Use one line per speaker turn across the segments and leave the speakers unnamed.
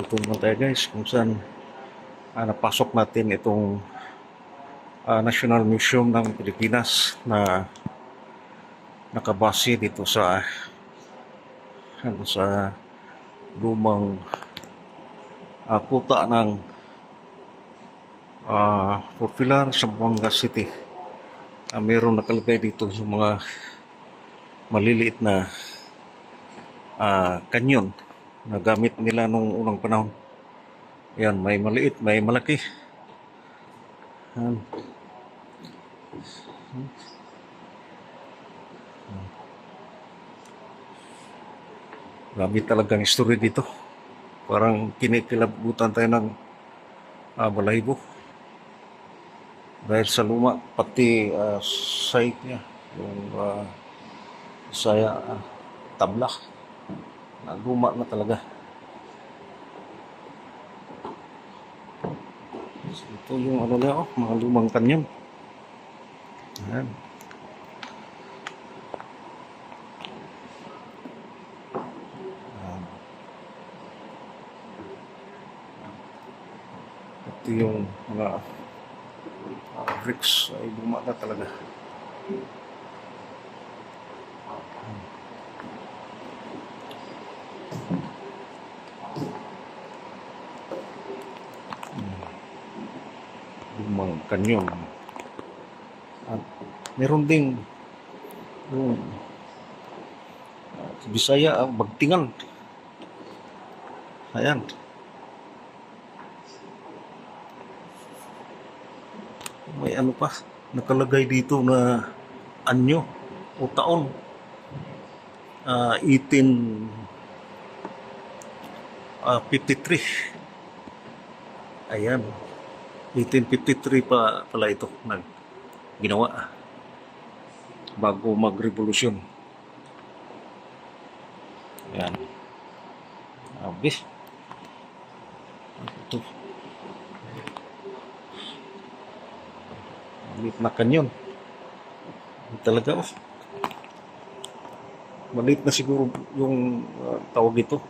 Dito naman tayo guys kung saan napasok natin itong National Museum ng Pilipinas na nakabase dito sa lumang kuta ng Fort Pilar, Zamboanga City. Mayroong nakalagay dito sa mga maliliit na kanyon na gamit nila nung unang panahon. Yan, may maliit, may malaki. Gamit talagang history dito. Parang kinikilabutan tayo ng balahibo. Dahil sa luma, pati site niya, yung tabla, na luma na talaga. Ito yung ano niya, mga lumang kanyon. Ayan. Ito yung mga bricks ay luma na talaga. Lumang kanyon. At meron ding yung Bisaya, Bagtingan. Ayan. May ano pa, nakalagay dito na anyo o taon. 1853. Ayan. 1853 pala ito ginawa bago mag-revolusyon. Ayan. Abis. Ito. Maliit na kanyon. Talaga maliit na siguro yung tawag ito.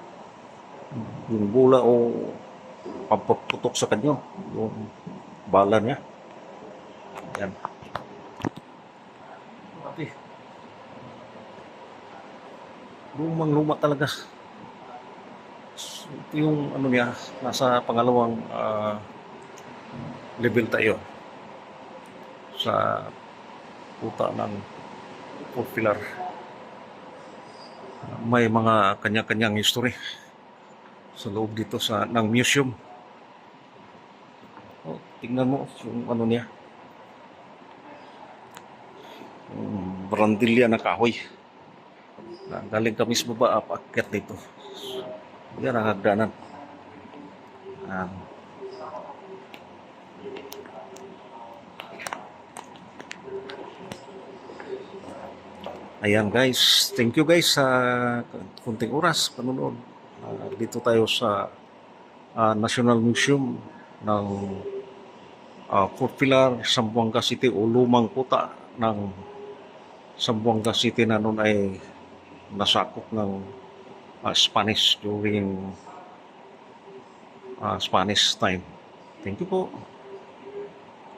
Yung bola o pagputok sa kanyon. Yung bala niya. Ayan. Lumang-luma talaga. Ito yung ano niya, nasa pangalawang level tayo sa kuta ng Fort Pilar. May mga kanya-kanyang history sa loob dito ng museum. Tingnan mo yung ano niya, yung brandilya na kahoy. Galing kami sa baba, paakyat dito. Yan ang hagdanan. Ayan guys, thank you guys sa kunting oras panonood. Dito tayo sa National Museum ng Fort Pilar, Zamboanga City o lumang kuta ng Zamboanga City na noon ay nasakop ng Spanish during Spanish time. Thank you po.